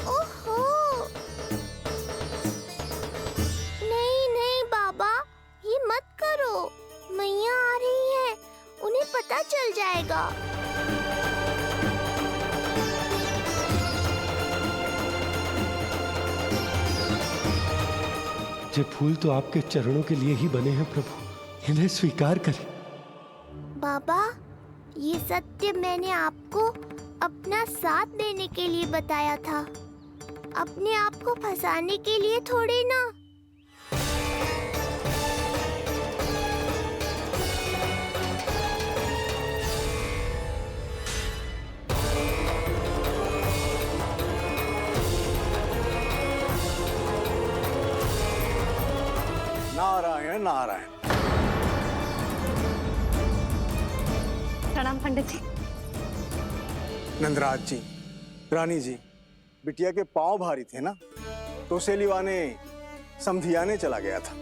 ओहो, नहीं नहीं बाबा, ये मत करो। मैया आ रही है, उन्हें पता चल जाएगा। ये फूल तो आपके चरणों के लिए ही बने हैं प्रभु, इन्हें स्वीकार करें। बाबा, ये सत्य मैंने आपको अपना साथ देने के लिए बताया था, अपने आप को फंसाने के लिए थोड़ी ना। नारायण नारायण। प्रणाम पंडित जी। नंदराज जी, रानी जी, बिटिया के पांव भारी थे ना, तो उसे लिवाने समधियाने चला गया था।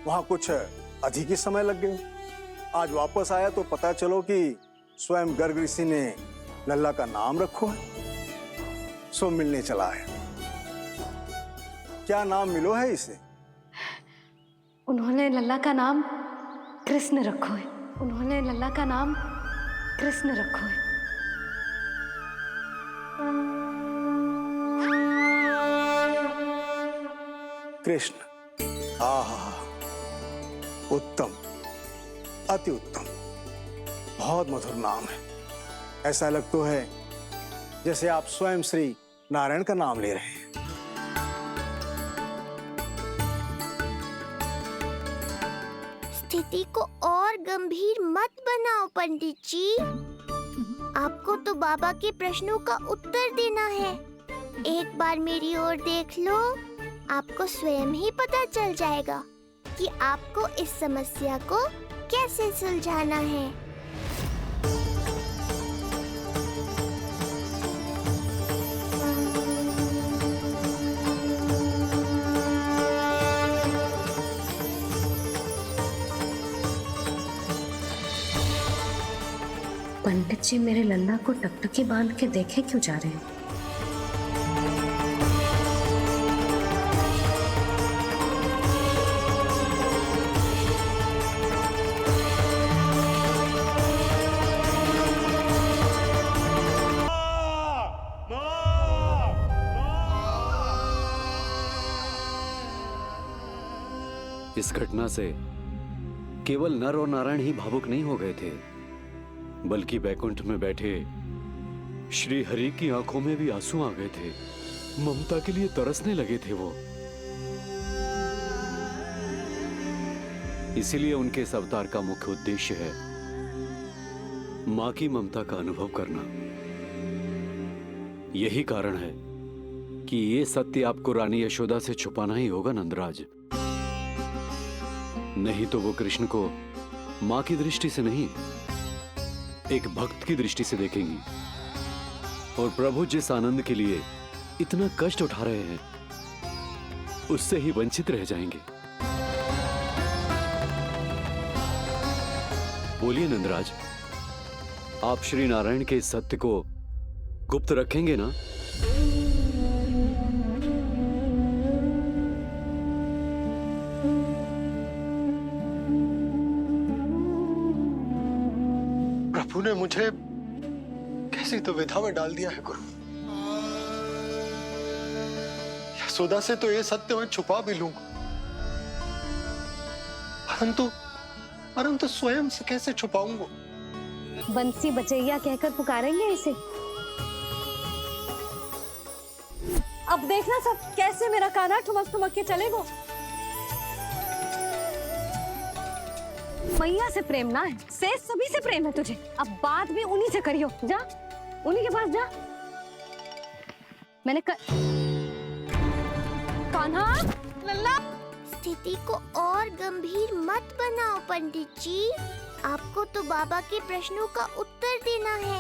वहां कुछ अधिक ही समय लग गया। आज वापस आया तो पता चलो कि स्वयं गर्ग ऋषि ने लल्ला का नाम रखो है, सो मिलने चला है। क्या नाम मिलो है इसे? उन्होंने लल्ला का नाम कृष्ण रखो है। उन्होंने लल्ला का नाम कृष्ण रखो है। कृष्ण, आहा, उत्तम, अति उत्तम, बहुत मधुर नाम है। ऐसा लगता है जैसे आप स्वयं श्री नारायण का नाम ले रहे हैं। स्थिति को और गंभीर मत बनाओ पंडित जी। आपको तो बाबा के प्रश्नों का उत्तर देना है। एक बार मेरी ओर देख लो, आपको स्वयं ही पता चल जाएगा कि आपको इस समस्या को कैसे सुलझाना है। पंडित जी मेरे लल्ला को टकटकी बांध के देखे क्यों जा रहे हैं? इस घटना से केवल नर और नारायण ही भावुक नहीं हो गए थे, बल्कि बैकुंठ में बैठे श्री हरि की आंखों में भी आंसू आ गए थे। ममता के लिए तरसने लगे थे वो। इसीलिए उनके इस अवतार का मुख्य उद्देश्य है मां की ममता का अनुभव करना। यही कारण है कि ये सत्य आपको रानी यशोदा से छुपाना ही होगा नंदराज। नहीं तो वो कृष्ण को मां की दृष्टि से नहीं, एक भक्त की दृष्टि से देखेंगी, और प्रभु जिस आनंद के लिए इतना कष्ट उठा रहे हैं उससे ही वंचित रह जाएंगे। बोलिए नंदराज, आप श्री नारायण के इस सत्य को गुप्त रखेंगे ना? प्रभु ने मुझे कैसी दुविधा में डाल दिया है गुरु। यशोदा से तो ये सत्य मैं छुपा भी लूंगा, परंतु स्वयं से कैसे छुपाऊंगा? बंसी बचैया कहकर पुकारेंगे इसे। अब देखना सब कैसे मेरा कान्हा ठुमक ठुमक के चलेगा। मैया से प्रेम ना है, से सभी से प्रेम है तुझे। अब बात भी उन्हीं से करियो। जा उन्हीं के पास जा। मैंने कान्हा, लल्ला। स्थिति को और गंभीर मत बनाओ पंडित जी। आपको तो बाबा के प्रश्नों का उत्तर देना है।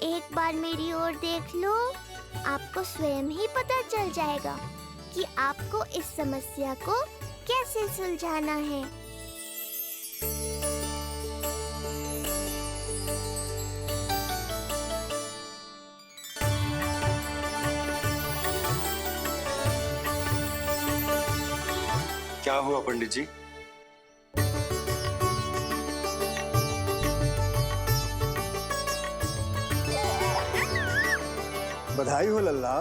एक बार मेरी ओर देख लो, आपको स्वयं ही पता चल जाएगा कि आपको इस समस्या को कैसे सुलझाना है। क्या हुआ पंडित जी? बधाई हो लल्ला,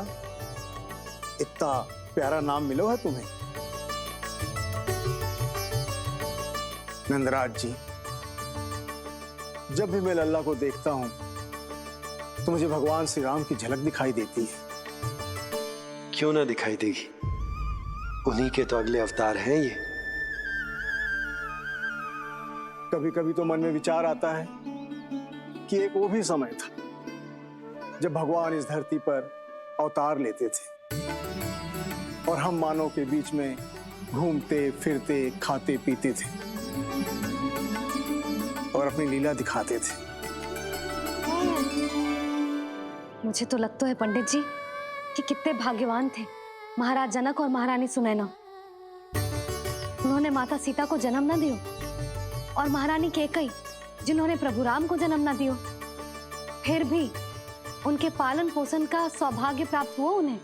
इतना प्यारा नाम मिलो है तुम्हें। नंदराज जी, जब भी मैं लल्ला को देखता हूं तो मुझे भगवान श्री राम की झलक दिखाई देती है। क्यों ना दिखाई देगी, उन्हीं के तो अगले अवतार हैं ये। कभी कभी तो मन में विचार आता है कि एक वो भी समय था जब भगवान इस धरती पर अवतार लेते थे और हम मानव के बीच में घूमते फिरते खाते पीते थे और अपनी लीला दिखाते थे। मुझे तो लगता है पंडित जी कि कितने भाग्यवान थे महाराज जनक और महारानी सुनैना। उन्होंने माता सीता को जन्म न दियो और महारानी कैकेयी जिन्होंने प्रभु राम को जन्म न दियो, फिर भी उनके पालन पोषण का सौभाग्य प्राप्त हुआ उन्हें।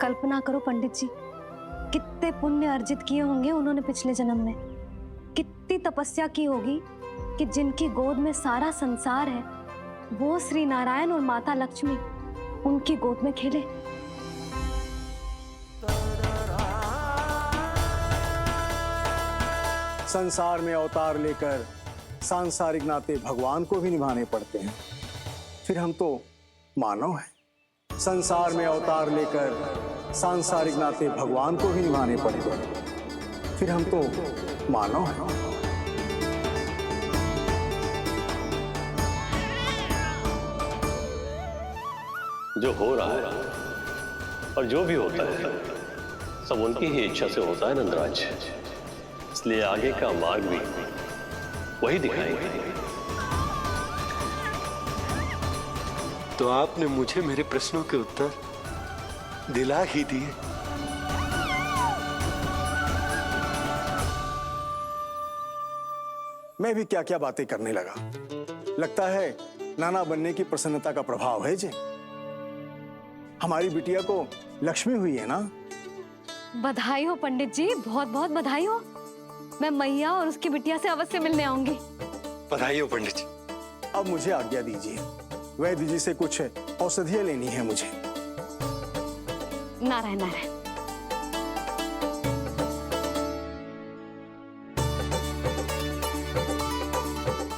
कल्पना करो पंडित जी, कितने पुण्य अर्जित किए होंगे उन्होंने पिछले जन्म में, कितनी तपस्या की होगी कि जिनकी गोद में सारा संसार है वो श्री नारायण और माता लक्ष्मी उनकी गोद में खेले। संसार में अवतार लेकर सांसारिक नाते भगवान को भी निभाने पड़ते हैं, फिर हम तो मानव हैं। संसार में अवतार लेकर सांसारिक नाते भगवान को भी निभाने पड़ते हैं, फिर हम तो मानव हैं। जो हो रहा है और जो भी होता है सब उनकी ही इच्छा से होता है नंदराज, इसलिए आगे का मार्ग भी वही दिखाएंगे। तो आपने मुझे मेरे प्रश्नों के उत्तर दिला ही दिए। मैं भी क्या क्या बातें करने लगा। लगता है नाना बनने की प्रसन्नता का प्रभाव है जी। हमारी बिटिया को लक्ष्मी हुई है ना। बधाई हो पंडित जी, बहुत बहुत बधाई हो। मैं मैया और उसकी बिटिया से अवश्य मिलने आऊंगी। बधाई हो पंडित जी। अब मुझे आज्ञा दीजिए, वैद्य जी से कुछ औषधियां लेनी है मुझे। नारायण नारायण।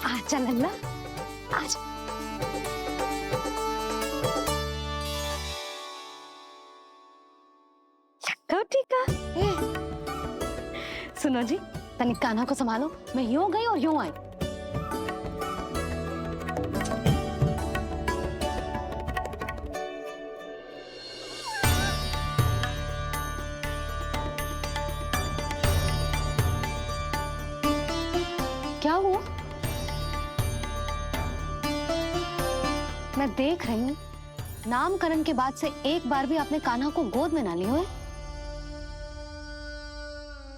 आजा लल्ला, आजा। लक्का टीका। सुनो जी, तनिक कान्हा को संभालो, मैं यूं गई और यूं आई। क्या हुआ? मैं देख रही हूँ नामकरण के बाद से एक बार भी आपने कान्हा को गोद में ना लिया है।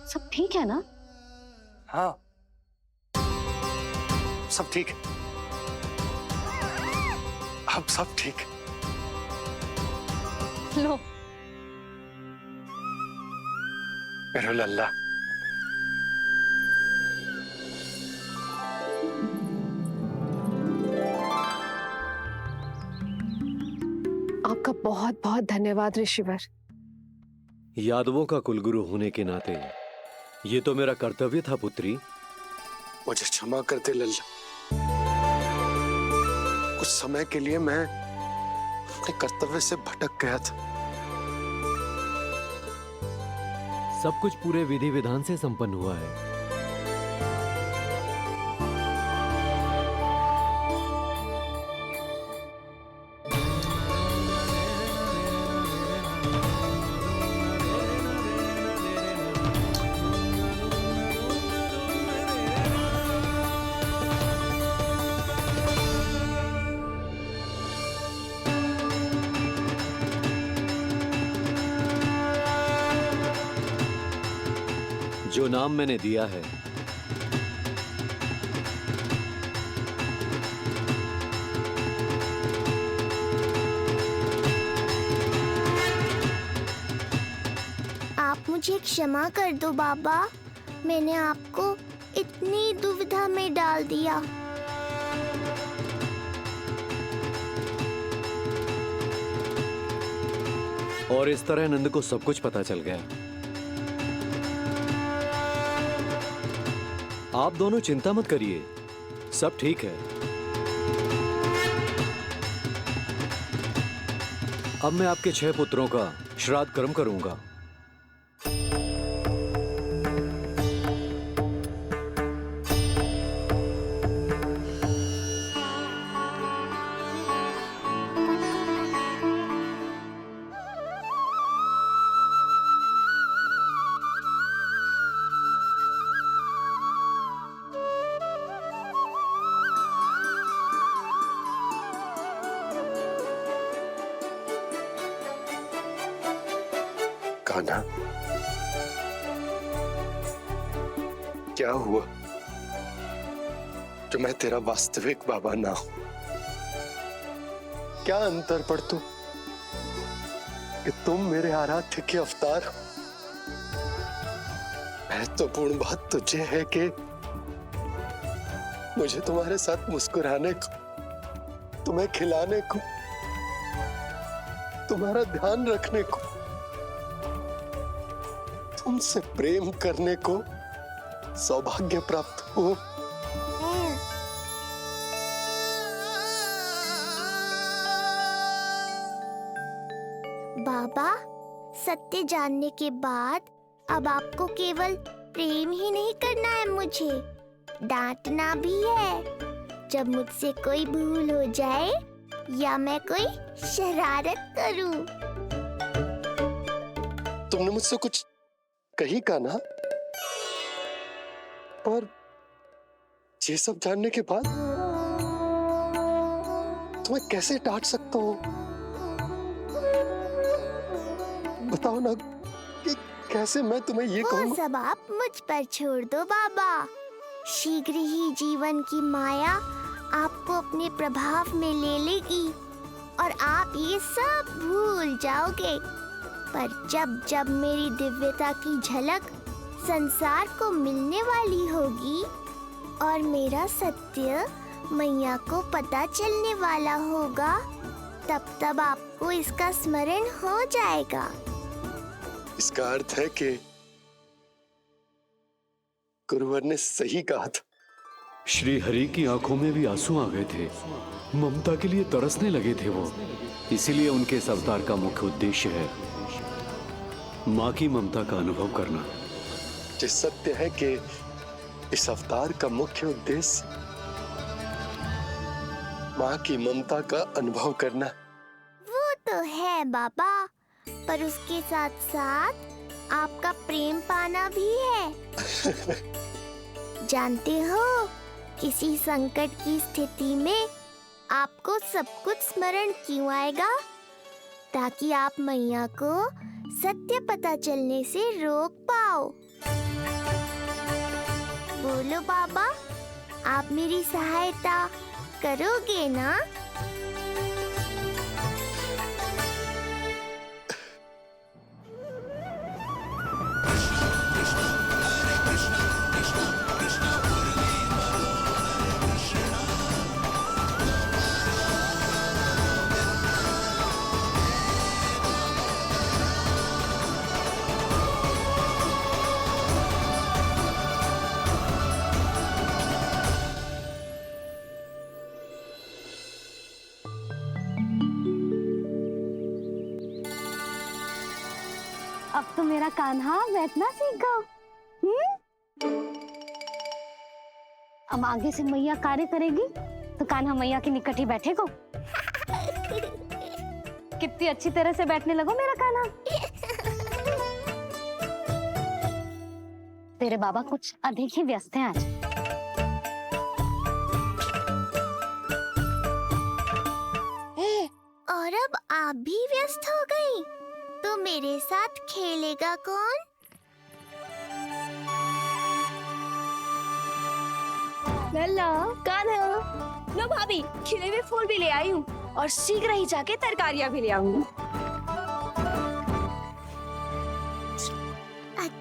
सब ठीक है ना? हाँ, सब ठीक है। अब सब ठीक है। लो, मेरा लल्ला। आपका बहुत बहुत धन्यवाद ऋषिवर। यादवों का कुलगुरु होने के नाते ये तो मेरा कर्तव्य था पुत्री। मुझे क्षमा कर दे लल्ला, कुछ समय के लिए मैं अपने कर्तव्य से भटक गया था। सब कुछ पूरे विधि विधान से संपन्न हुआ है। जो नाम मैंने दिया है मुझे क्षमा कर दो बाबा, मैंने आपको इतनी दुविधा में डाल दिया। और इस तरह नंद को सब कुछ पता चल गया। आप दोनों चिंता मत करिए, सब ठीक है। अब मैं आपके 6 पुत्रों का श्राद्ध कर्म करूंगा। कान्हा, क्या हुआ जो मैं तेरा वास्तविक बाबा ना हूं? क्या अंतर पड़ तू कि तुम मेरे आराध्य के अवतार हो? महत्वपूर्ण बात तुझे है कि मुझे तुम्हारे साथ मुस्कुराने को, तुम्हें खिलाने को, तुम्हारा ध्यान रखने को, तुमसे प्रेम करने को सौभाग्य प्राप्त हो। बाबा, सत्य जानने के बाद अब आपको केवल प्रेम ही नहीं करना है, मुझे डांटना भी है जब मुझसे कोई भूल हो जाए या मैं कोई शरारत करूं। तुमने मुझसे कुछ कही कान्हा, पर ये सब जानने के बाद तुम्हें कैसे डांट सकता हूँ? बताओ ना कि कैसे मैं तुम्हें ये वो कहूँ? सब आप मुझ पर छोड़ दो बाबा। शीघ्र ही जीवन की माया आपको अपने प्रभाव में ले लेगी और आप ये सब भूल जाओगे। पर जब जब मेरी दिव्यता की झलक संसार को मिलने वाली होगी और मेरा सत्य मैया को पता चलने वाला होगा, तब तब आपको इसका स्मरण हो जाएगा। इसका अर्थ है कि गुरुवर ने सही कहा था। श्री हरि की आंखों में भी आंसू आ गए थे, ममता के लिए तरसने लगे थे वो। इसीलिए उनके इस अवतार का मुख्य उद्देश्य है माँ की ममता का अनुभव करना। ये सत्य है कि इस अवतार का मुख्य उद्देश्य माँ की ममता का अनुभव करना। वो तो है बाबा, पर उसके साथ साथ आपका प्रेम पाना भी है। जानते हो, किसी संकट की स्थिति में आपको सब कुछ स्मरण क्यों आएगा? ताकि आप मैया को सत्य पता चलने से रोक पाओ। बोलो बाबा, आप मेरी सहायता करोगे ना? अब तो मेरा कान्हा बैठना सीख गया। अब आगे से मैया कार्य करेगी तो कान्हा मैया के निकट ही बैठेगा। कितनी अच्छी तरह से बैठने लगो मेरा कान्हा। तेरे बाबा कुछ अधिक ही व्यस्त हैं आज। और अब आप भी व्यस्त हो गई, तो मेरे साथ खेलेगा कौन? लल्ला, कान्हा, लो भाभी, खिले हुए फूल भी ले आई हूँ और शीघ्र ही जाके तरकारियाँ भी ले आऊंगी।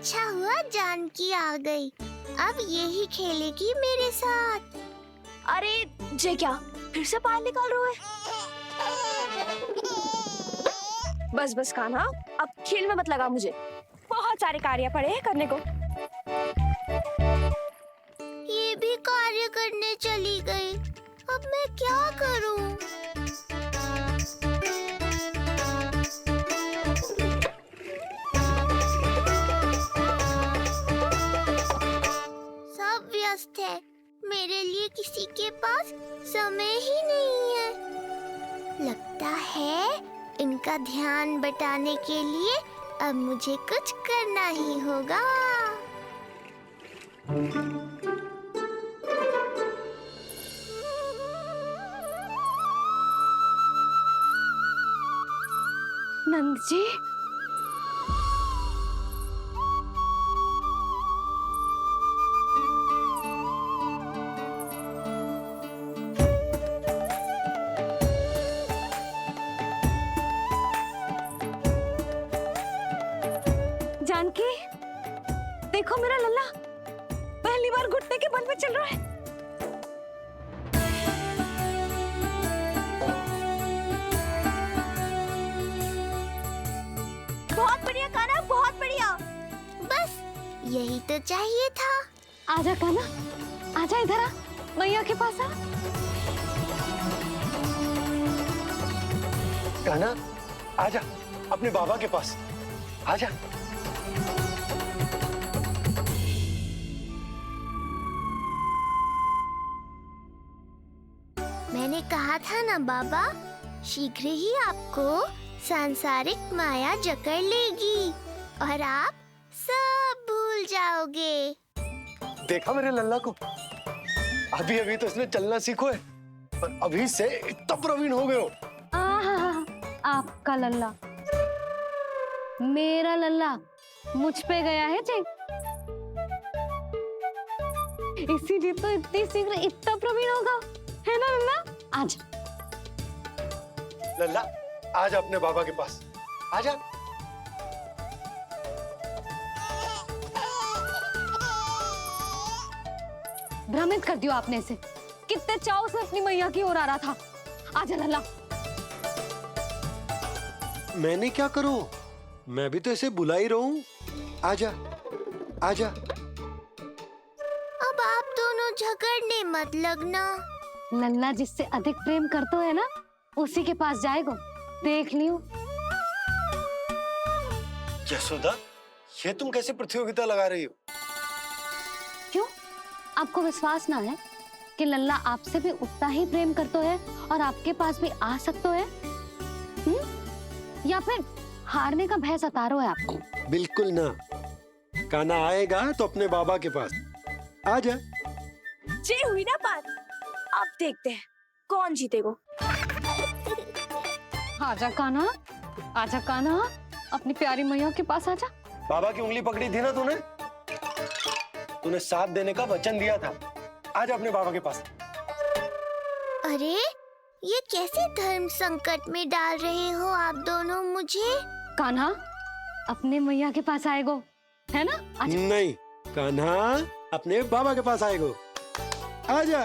अच्छा हुआ जानकी आ गई। अब यही खेलेगी मेरे साथ। अरे जे क्या फिर से पानी निकाल रहे हो? बस बस कान्हा, अब खेल में मत लगा मुझे। बहुत सारे कार्य पड़े हैं करने को। ये भी कार्य करने चली गई। अब मैं क्या करूं? सब व्यस्त है। मेरे लिए किसी के पास समय ही नहीं है। लगता है इनका ध्यान बटाने के लिए अब मुझे कुछ करना ही होगा। नंद जी, जानकी, देखो मेरा लल्ला पहली बार घुटने के बल पे चल रहा है। बहुत बढ़िया कान्हा, बहुत बढ़िया। बस यही तो चाहिए था। आजा कान्हा, आजा इधर आ, मैया के पास आ। कान्हा, आजा अपने बाबा के पास, आजा। मैंने कहा था ना बाबा, शीघ्र ही आपको सांसारिक माया जकड़ लेगी और आप सब भूल जाओगे। देखा मेरे लल्ला को, अभी अभी तो इसने चलना सीखो है और अभी से इतना प्रवीण हो गए हो। आपका लल्ला, मेरा लल्ला मुझ पे गया है जी, इसीलिए तो इतनी शीघ्र इतना प्रवीण होगा, है ना लल्ला? आजा लल्ला, आजा अपने बाबा के पास, आजा। भ्रमित कर दियो आपने इसे, कितने चाव से अपनी मैया की ओर आ रहा था। आजा लल्ला। मैंने क्या करूं? मैं भी तो इसे बुला ही रहा हूं। आजा, आजा। अब आप दोनों झगड़ने मत लगना। लल्ला जिससे अधिक प्रेम करते है ना, उसी के पास जाएगा, देख लियो। यशोदा, ये तुम कैसे प्रतियोगिता लगा रही हो? क्यों? आपको विश्वास ना है कि लल्ला आपसे भी उतना ही प्रेम करता है और आपके पास भी आ सकता है? या फिर हारने का भय सता रहा है आपको? बिल्कुल ना, कान्हा आएगा तो अपने बाबा के पास। आजा। जे हुई ना बात, अब देखते हैं कौन जीतेगा। आजा कान्हा, आजा कान्हा, अपनी प्यारी मैया के पास आजा। बाबा की उंगली पकड़ी थी ना तूने? तूने साथ देने का वचन दिया था। आजा अपने बाबा के पास। अरे ये कैसे धर्म संकट में डाल रहे हो आप दोनों मुझे? कान्हा अपने मैया के पास आएगो, है ना? आजा। नहीं, कान्हा अपने बाबा के पास आएगो। आजा।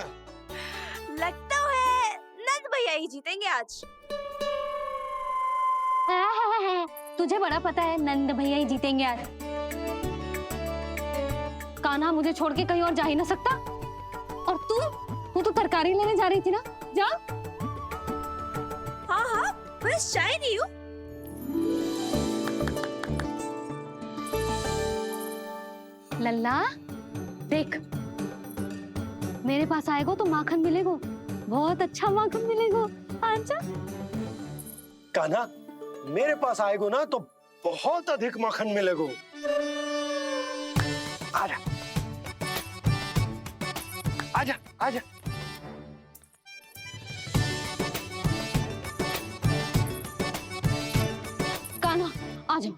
लगता है नंद भैया ही जीतेंगे आज। तुझे बड़ा पता है नंद भैया ही जीतेंगे आज। कान्हा मुझे छोड़ के कहीं और जा ही ना सकता। और तू तो तरकारी लेने जा रही थी ना, जा। हाँ हाँ, बस जा ही रही हूँ। लल्ला देख, मेरे पास आएगो तो माखन मिलेगो, बहुत अच्छा माखन मिलेगो। आजा। कान्हा मेरे पास आएगो ना तो बहुत अधिक माखन मिलेगो। आजा, आजा, आजा। कान्हा आ जाओ।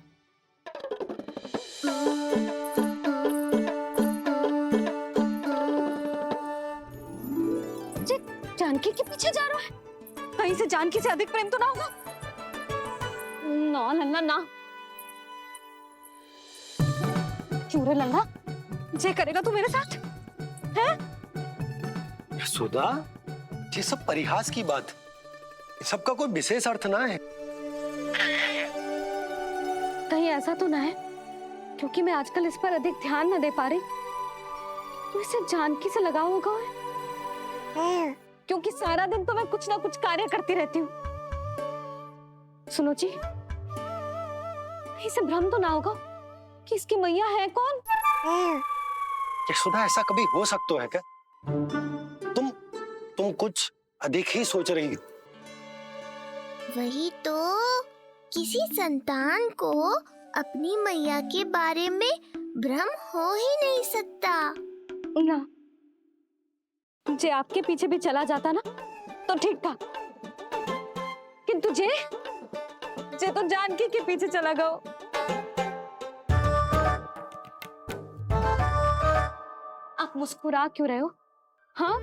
जानकी के पीछे जा रहा है, कहीं से जानकी से अधिक प्रेम तो ना होगा? ना लल्ला ना। क्यों रे लल्ला, जे करेगा तू मेरे साथ है? यशोदा, ये सब परिहास की बात, सबका कोई विशेष अर्थ ना है। कहीं ऐसा तो ना है क्योंकि मैं आजकल इस पर अधिक ध्यान न दे पा रही तो इसे जानकी से लगाव होगा है? क्योंकि सारा दिन तो मैं कुछ ना कुछ कार्य करती रहती हूँ। सुनो जी, इसे भ्रम तो ना होगा कि इसकी मैया है कौन? यशोदा, ऐसा कभी हो सकता है क्या? तुम कुछ अधिक ही सोच रही हो। वही तो, किसी संतान को अपनी मैया के बारे में भ्रम हो ही नहीं सकता। ना, जे आपके पीछे भी चला जाता ना तो ठीक था, किंतु जे तो जानकी के पीछे चला गया। आप मुस्कुरा क्यों रहे हो? हाँ,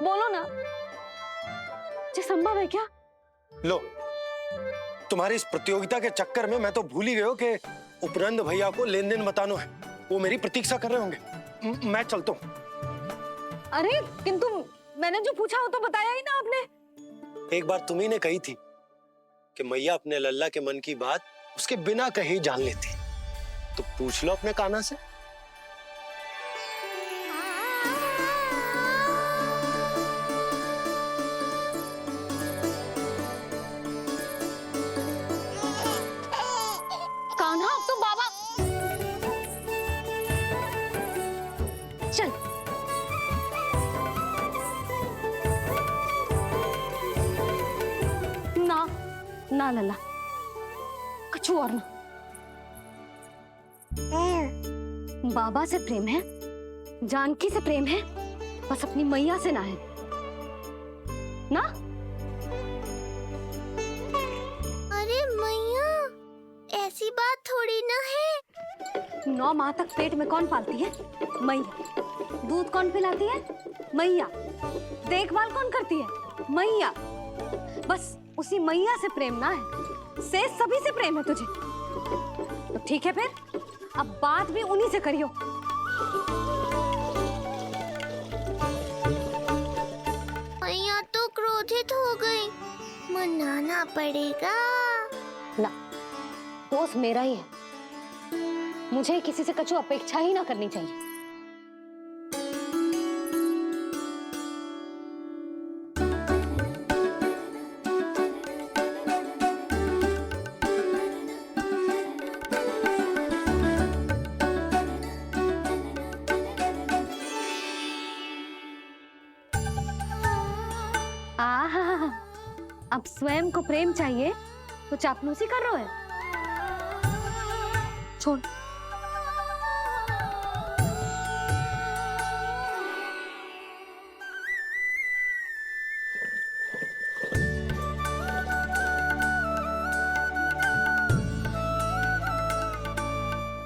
बोलो ना, ये संभव है क्या? लो, तुम्हारी इस प्रतियोगिता के चक्कर में मैं तो भूल ही गया हूं कि उपनंद भैया को लेन देन बताना है। वो मेरी प्रतीक्षा कर रहे होंगे। मैं चलता हूँ। अरे किंतु मैंने जो पूछा वो तो बताया ही ना आपने। एक बार तुम्ही ने कही थी कि मैया अपने लल्ला के मन की बात उसके बिना कहीं जान लेती, तो पूछ लो अपने कान्हा से। कान्हा, अब तो बाबा चल। ना ना लल्ला, कछु और ना। बाबा से प्रेम है, जानकी से प्रेम है, बस अपनी मैया से ना है ना। अरे मैया, ऐसी बात थोड़ी ना है। 9 माह तक पेट में कौन पालती है? मैया। दूध कौन पिलाती है? मैया। देखभाल कौन करती है? मैया। बस उसी मैया से प्रेम ना है, से सभी से प्रेम है तुझे। तो ठीक है फिर, अब बात भी उन्हीं से करियो। मैया तो क्रोधित हो गई, मनाना पड़ेगा। ना, दोस्त मेरा ही है, मुझे किसी से कछु अपेक्षा ही ना करनी चाहिए। आहा, अब स्वयं को प्रेम चाहिए तो चापलूसी कर रहे हो? छोड़।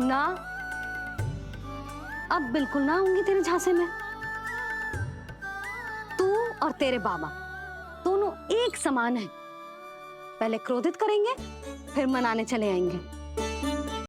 ना, अब बिल्कुल ना आऊंगी तेरे झांसे में। तू और तेरे बाबा दोनों एक समान हैं। पहले क्रोधित करेंगे, फिर मनाने चले आएंगे।